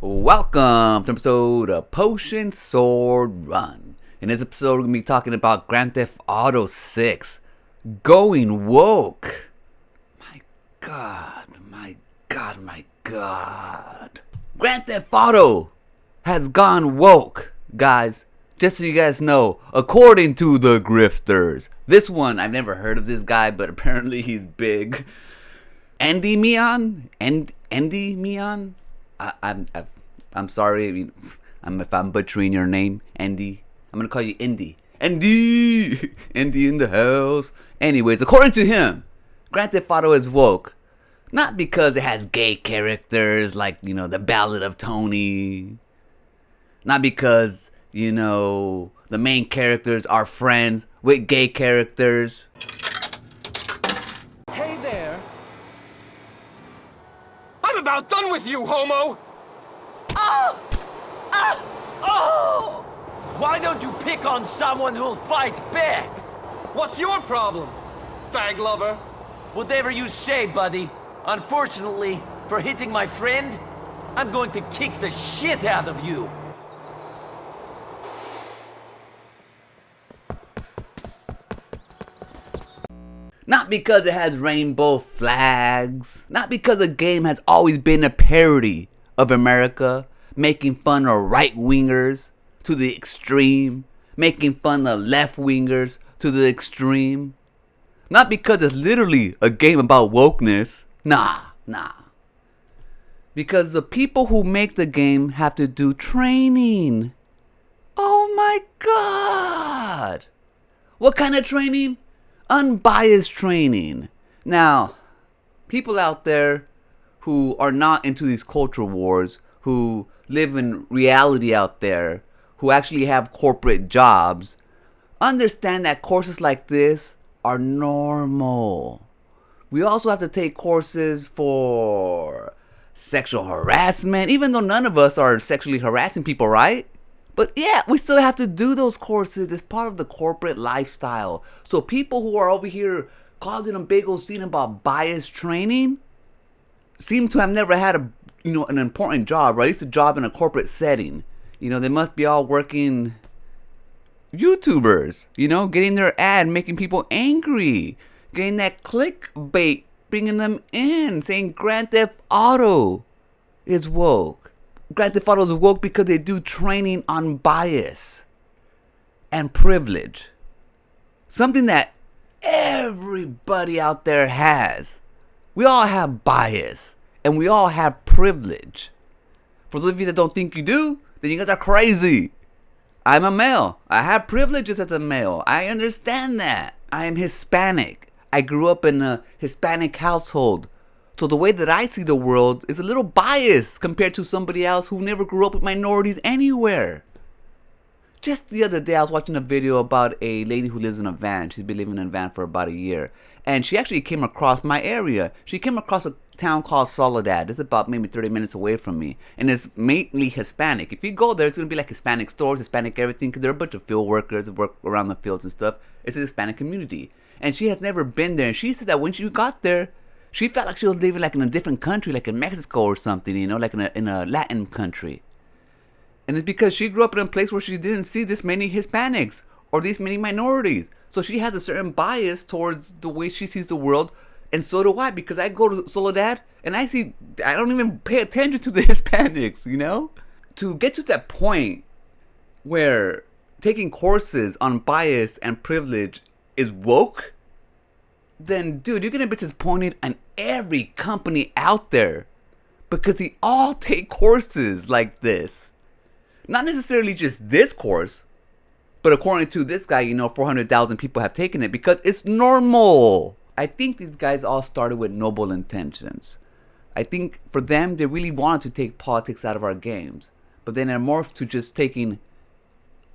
Welcome to an episode of Potion Sword Run. In this episode, we're going to be talking about Grand Theft Auto 6. Going woke. My God. Grand Theft Auto has gone woke, guys. Just so you guys know, according to the Grifters. This one, I've never heard of this guy, but apparently he's big. Andy Mion? Andy Mion? I'm sorry if I'm butchering your name, Andy. I'm gonna call you Indy. Andy in the house. Anyways, according to him, Grand Theft Auto is woke. Not because it has gay characters like, the Ballad of Tony. Not because, the main characters are friends with gay characters. Hey there. I'm about done with you, homo! Oh! Oh! Why don't you pick on someone who'll fight back? What's your problem, fag lover? Whatever you say, buddy. Unfortunately, for hitting my friend, I'm going to kick the shit out of you. Not because it has rainbow flags. Not because the game has always been a parody of America, making fun of right-wingers to the extreme, making fun of left-wingers to the extreme. Not because it's literally a game about wokeness. Nah. Because the people who make the game have to do training. Oh my God! What kind of training? Unbiased training. Now, people out there who are not into these culture wars, who live in reality out there, who actually have corporate jobs, understand that courses like this are normal. We also have to take courses for sexual harassment, even though none of us are sexually harassing people, right? But yeah, we still have to do those courses. It's part of the corporate lifestyle. So people who are over here causing a big old scene about bias training seem to have never had an important job, or at least a job in a corporate setting. They must be all working YouTubers, getting their ad, making people angry, getting that clickbait, bringing them in, saying Grand Theft Auto is woke. Grand Theft Auto is woke because they do training on bias and privilege. Something that everybody out there has. We all have bias and we all have privilege. For those of you that don't think you do, then you guys are crazy. I'm a male. I have privileges as a male. I understand that. I am Hispanic. I grew up in a Hispanic household. So the way that I see the world is a little biased compared to somebody else who never grew up with minorities anywhere. Just the other day, I was watching a video about a lady who lives in a van. She's been living in a van for about a year. And she actually came across my area. She came across a town called Soledad. It's about maybe 30 minutes away from me. And it's mainly Hispanic. If you go there, it's going to be like Hispanic stores, Hispanic everything, because there are a bunch of field workers that work around the fields and stuff. It's a Hispanic community. And she has never been there. And she said that when she got there, she felt like she was living like in a different country, like in Mexico or something, like in a Latin country. And it's because she grew up in a place where she didn't see this many Hispanics or these many minorities. So she has a certain bias towards the way she sees the world. And so do I, because I go to Soledad and I don't even pay attention to the Hispanics, To get to that point where taking courses on bias and privilege is woke, then dude, you're gonna be disappointed in every company out there because they all take courses like this. Not necessarily just this course, but according to this guy, 400,000 people have taken it because it's normal. I think these guys all started with noble intentions. I think for them, they really wanted to take politics out of our games, but then it morphed to just taking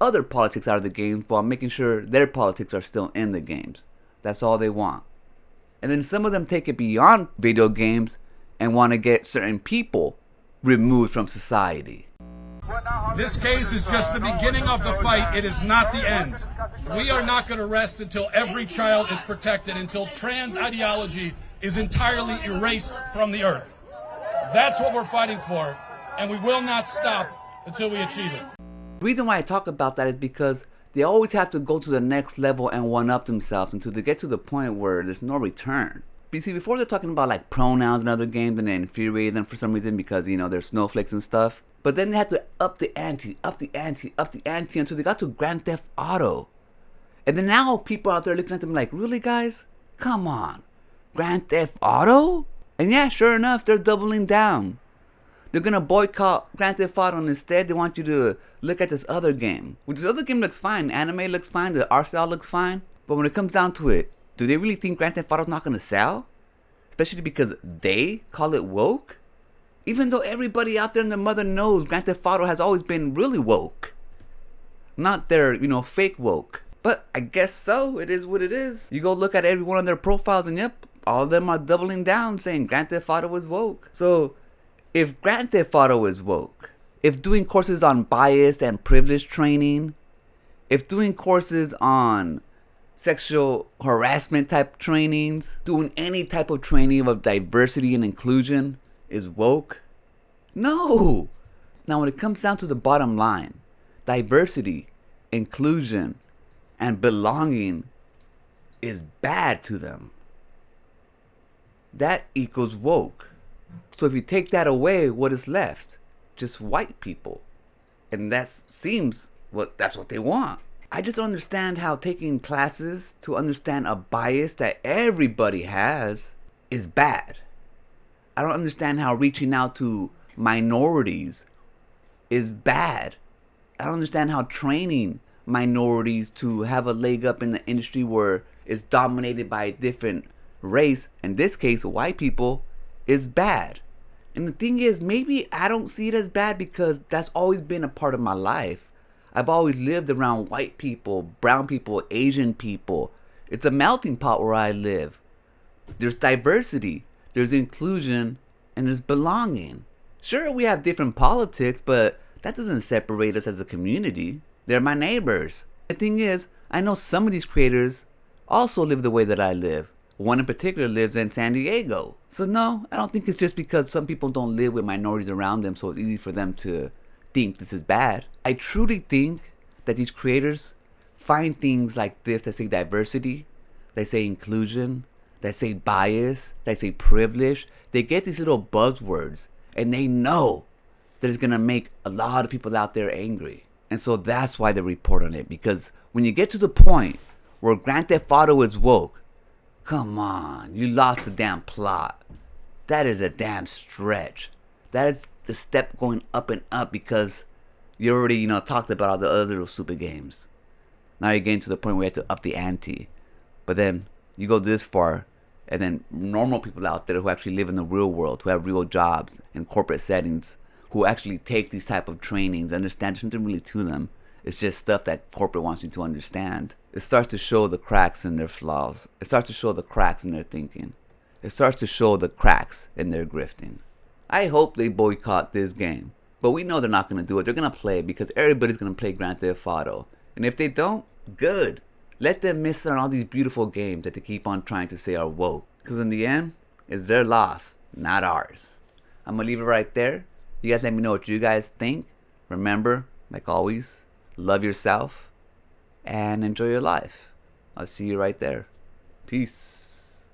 other politics out of the games while making sure their politics are still in the games. That's all they want. And then some of them take it beyond video games and want to get certain people removed from society. This case is just the beginning of the fight. It is not the end. We are not going to rest until every child is protected, until trans ideology is entirely erased from the earth. That's what we're fighting for. and we will not stop until we achieve it. The reason why I talk about that is because they always have to go to the next level and one-up themselves until they get to the point where there's no return. You see, before they're talking about like pronouns in other games and they infuriate them for some reason because, you know, they're snowflakes and stuff. But then they had to up the ante until they got to Grand Theft Auto. And then now people out there looking at them like, really guys? Come on. Grand Theft Auto? And yeah, sure enough, they're doubling down. They're gonna boycott Grand Theft Auto and instead they want you to look at this other game. Which this other game looks fine. Anime looks fine. The art style looks fine. But when it comes down to it, do they really think Grand Theft Auto's not gonna sell? Especially because they call it woke? Even though everybody out there in the mother knows Grand Theft Auto has always been really woke. Not their, you know, fake woke. But I guess so. It is what it is. You go look at every one of their profiles and yep, all of them are doubling down saying Grand Theft Auto is woke. So if Grand Theft Auto is woke, if doing courses on bias and privilege training, if doing courses on sexual harassment type trainings, doing any type of training of diversity and inclusion is woke? No! Now when it comes down to the bottom line, diversity, inclusion, and belonging is bad to them. That equals woke. So if you take that away, what is left? Just white people. And that's what they want. I just don't understand how taking classes to understand a bias that everybody has is bad. I don't understand how reaching out to minorities is bad. I don't understand how training minorities to have a leg up in the industry where it's dominated by a different race, in this case white people, is bad. And the thing is, maybe I don't see it as bad because that's always been a part of my life. I've always lived around white people, brown people, Asian people. It's a melting pot where I live. There's diversity, there's inclusion, and there's belonging. Sure, we have different politics, but that doesn't separate us as a community. They're my neighbors. The thing is, I know some of these creators also live the way that I live. One in particular lives in San Diego. So no, I don't think it's just because some people don't live with minorities around them so it's easy for them to think this is bad. I truly think that these creators find things like this that say diversity, that say inclusion, that say bias, that say privilege. They get these little buzzwords and they know that it's gonna make a lot of people out there angry. And so that's why they report on it. Because when you get to the point where Grand Theft Auto is woke, come on, you lost the damn plot. That is a damn stretch. That is the step going up and up because you already, talked about all the other little stupid games. Now you're getting to the point where you have to up the ante. But then you go this far, and then normal people out there who actually live in the real world, who have real jobs in corporate settings, who actually take these type of trainings, understand there's nothing really to them. It's just stuff that corporate wants you to understand. It starts to show the cracks in their flaws. It starts to show the cracks in their thinking. It starts to show the cracks in their grifting. I hope they boycott this game. But we know they're not going to do it. They're going to play it because everybody's going to play Grand Theft Auto. And if they don't, good. Let them miss on all these beautiful games that they keep on trying to say are woke. Because in the end, it's their loss, not ours. I'm going to leave it right there. You guys let me know what you guys think. Remember, like always, love yourself and enjoy your life. I'll see you right there. Peace.